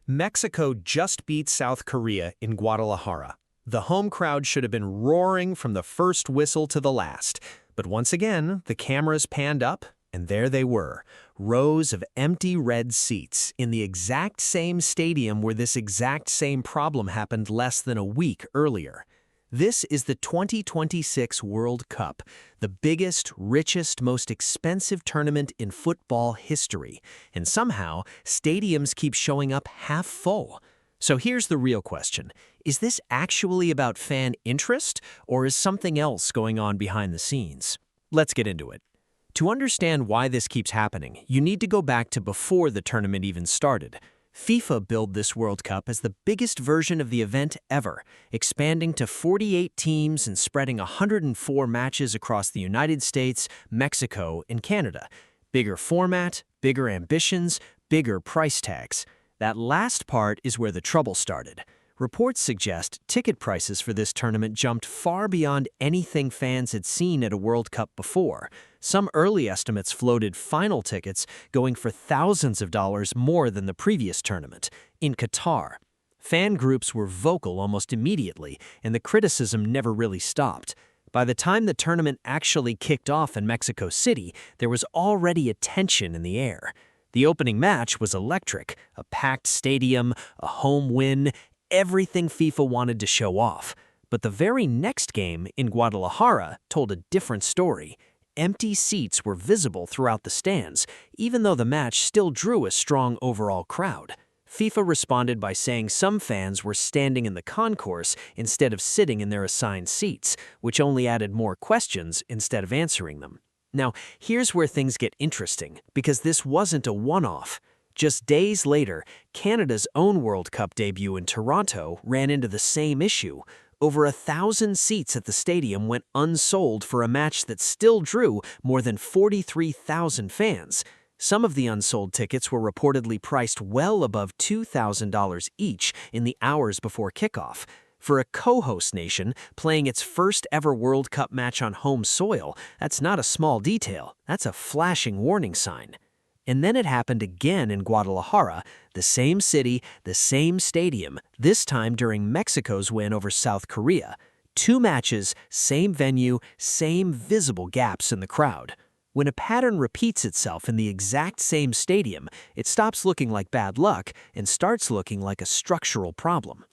Mexico just beat South Korea in Guadalajara. The home crowd should have been roaring from the first whistle to the last. But once again, the cameras panned up, and there they were, rows of empty red seats in the exact same stadium where this exact same problem happened less than a week earlier. This is the 2026 World Cup, the biggest, richest, most expensive tournament in football history. And somehow, stadiums keep showing up half full. So here's the real question. Is this actually about fan interest, or is something else going on behind the scenes? Let's get into it. To understand why this keeps happening, you need to go back to before the tournament even started. FIFA billed this World Cup as the biggest version of the event ever, expanding to 48 teams and spreading 104 matches across the United States, Mexico, and Canada. Bigger format, bigger ambitions, bigger price tags. That last part is where the trouble started. Reports suggest ticket prices for this tournament jumped far beyond anything fans had seen at a World Cup before. Some early estimates floated final tickets going for thousands of dollars more than the previous tournament. In Qatar, fan groups were vocal almost immediately, and the criticism never really stopped. By the time the tournament actually kicked off in Mexico City, there was already a tension in the air. The opening match was electric, a packed stadium, a home win, everything FIFA wanted to show off. But the very next game in Guadalajara told a different story. Empty seats were visible throughout the stands, even though the match still drew a strong overall crowd. FIFA responded by saying some fans were standing in the concourse instead of sitting in their assigned seats, which only added more questions instead of answering them. Now, here's where things get interesting, because this wasn't a one-off. Just days later, Canada's own World Cup debut in Toronto ran into the same issue. Over 1,000 seats at the stadium went unsold for a match that still drew more than 43,000 fans. Some of the unsold tickets were reportedly priced well above $2,000 each in the hours before kickoff. For a co-host nation playing its first ever World Cup match on home soil, that's not a small detail, that's a flashing warning sign. And then it happened again in Guadalajara, the same city, the same stadium, this time during Mexico's win over South Korea. 2 matches, same venue, same visible gaps in the crowd. When a pattern repeats itself in the exact same stadium, it stops looking like bad luck and starts looking like a structural problem.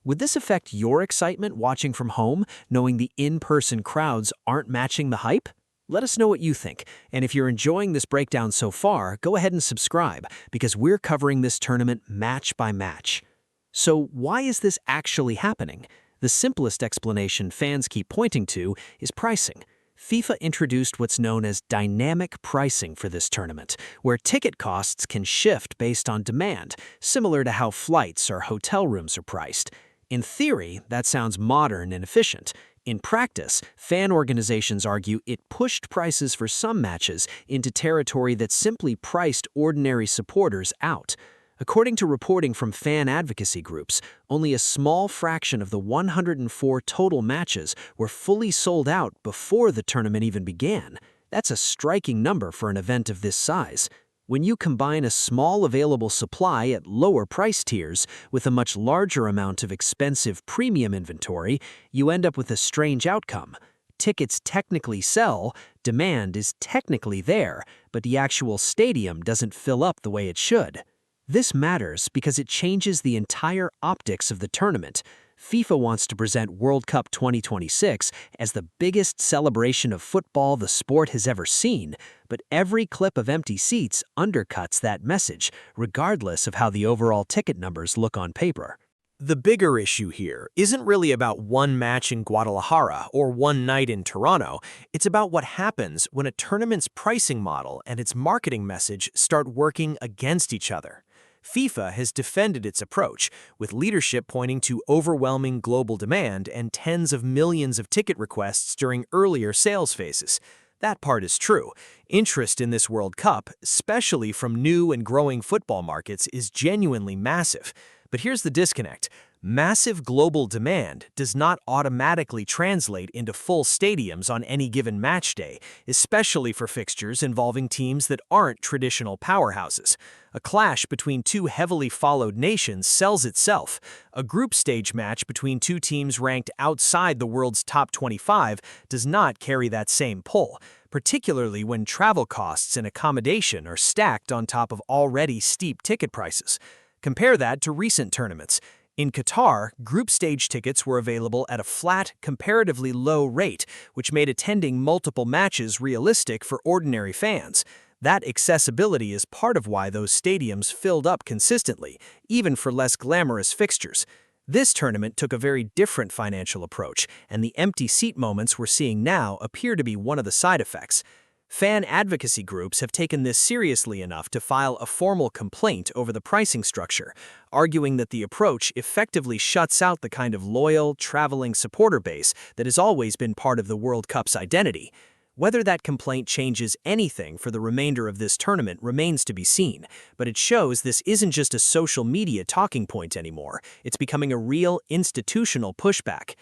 Would this affect your excitement watching from home, knowing the in-person crowds aren't matching the hype? Let us know what you think, and if you're enjoying this breakdown so far, go ahead and subscribe, because we're covering this tournament match by match. So why is this actually happening? The simplest explanation fans keep pointing to is pricing. FIFA introduced what's known as dynamic pricing for this tournament, where ticket costs can shift based on demand, similar to how flights or hotel rooms are priced. In theory, that sounds modern and efficient. In practice, fan organizations argue it pushed prices for some matches into territory that simply priced ordinary supporters out. According to reporting from fan advocacy groups, only a small fraction of the 104 total matches were fully sold out before the tournament even began. That's a striking number for an event of this size. When you combine a small available supply at lower price tiers with a much larger amount of expensive premium inventory, you end up with a strange outcome. Tickets technically sell, demand is technically there, but the actual stadium doesn't fill up the way it should. This matters because it changes the entire optics of the tournament. FIFA wants to present World Cup 2026 as the biggest celebration of football the sport has ever seen, but every clip of empty seats undercuts that message, regardless of how the overall ticket numbers look on paper. The bigger issue here isn't really about one match in Guadalajara or one night in Toronto. It's about what happens when a tournament's pricing model and its marketing message start working against each other. FIFA has defended its approach, with leadership pointing to overwhelming global demand and tens of millions of ticket requests during earlier sales phases. That part is true. Interest in this World Cup, especially from new and growing football markets, is genuinely massive. But here's the disconnect. Massive global demand does not automatically translate into full stadiums on any given match day, especially for fixtures involving teams that aren't traditional powerhouses. A clash between two heavily followed nations sells itself. A group stage match between two teams ranked outside the world's top 25 does not carry that same pull, particularly when travel costs and accommodation are stacked on top of already steep ticket prices. Compare that to recent tournaments. In Qatar, group stage tickets were available at a flat, comparatively low rate, which made attending multiple matches realistic for ordinary fans. That accessibility is part of why those stadiums filled up consistently, even for less glamorous fixtures. This tournament took a very different financial approach, and the empty seat moments we're seeing now appear to be one of the side effects. Fan advocacy groups have taken this seriously enough to file a formal complaint over the pricing structure, arguing that the approach effectively shuts out the kind of loyal, traveling supporter base that has always been part of the World Cup's identity. Whether that complaint changes anything for the remainder of this tournament remains to be seen, but it shows this isn't just a social media talking point anymore. It's becoming a real institutional pushback.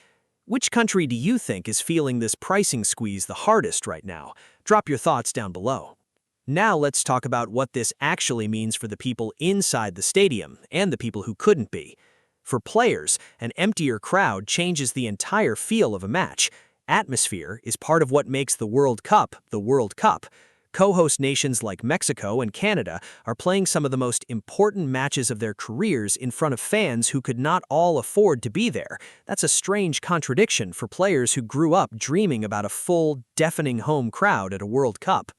Which country do you think is feeling this pricing squeeze the hardest right now? Drop your thoughts down below. Now let's talk about what this actually means for the people inside the stadium and the people who couldn't be. For players, an emptier crowd changes the entire feel of a match. Atmosphere is part of what makes the World Cup the World Cup. Co-host nations like Mexico and Canada are playing some of the most important matches of their careers in front of fans who could not all afford to be there. That's a strange contradiction for players who grew up dreaming about a full, deafening home crowd at a World Cup.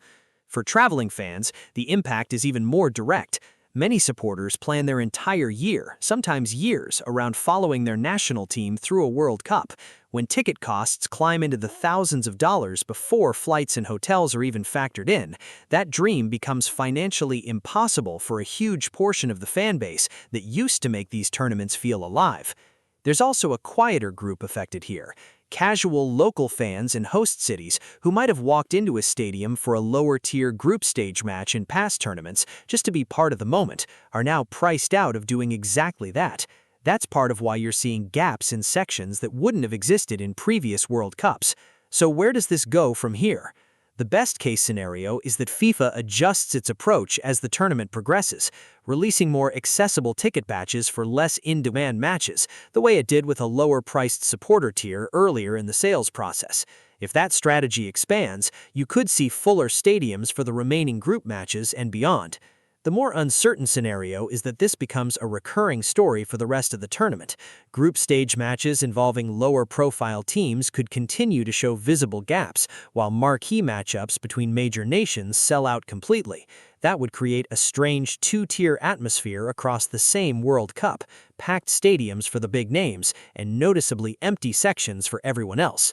For traveling fans, the impact is even more direct. Many supporters plan their entire year, sometimes years, around following their national team through a World Cup. When ticket costs climb into the thousands of dollars before flights and hotels are even factored in, that dream becomes financially impossible for a huge portion of the fan base that used to make these tournaments feel alive. There's also a quieter group affected here. Casual local fans in host cities who might have walked into a stadium for a lower-tier group stage match in past tournaments just to be part of the moment are now priced out of doing exactly that. That's part of why you're seeing gaps in sections that wouldn't have existed in previous World Cups. So where does this go from here? The best-case scenario is that FIFA adjusts its approach as the tournament progresses, releasing more accessible ticket batches for less in-demand matches, the way it did with a lower-priced supporter tier earlier in the sales process. If that strategy expands, you could see fuller stadiums for the remaining group matches and beyond. The more uncertain scenario is that this becomes a recurring story for the rest of the tournament. Group stage matches involving lower-profile teams could continue to show visible gaps, while marquee matchups between major nations sell out completely. That would create a strange two-tier atmosphere across the same World Cup, packed stadiums for the big names and noticeably empty sections for everyone else.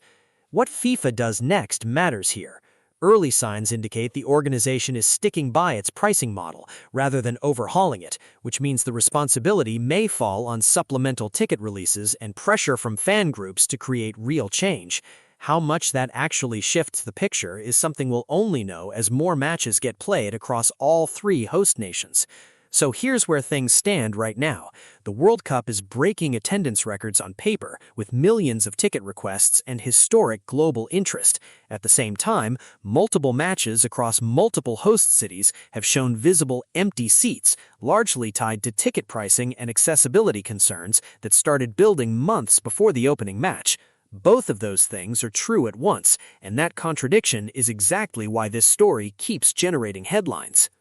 What FIFA does next matters here. Early signs indicate the organization is sticking by its pricing model rather than overhauling it, which means the responsibility may fall on supplemental ticket releases and pressure from fan groups to create real change. How much that actually shifts the picture is something we'll only know as more matches get played across all three host nations. So here's where things stand right now. The World Cup is breaking attendance records on paper, with millions of ticket requests and historic global interest. At the same time, multiple matches across multiple host cities have shown visible empty seats, largely tied to ticket pricing and accessibility concerns that started building months before the opening match. Both of those things are true at once, and that contradiction is exactly why this story keeps generating headlines.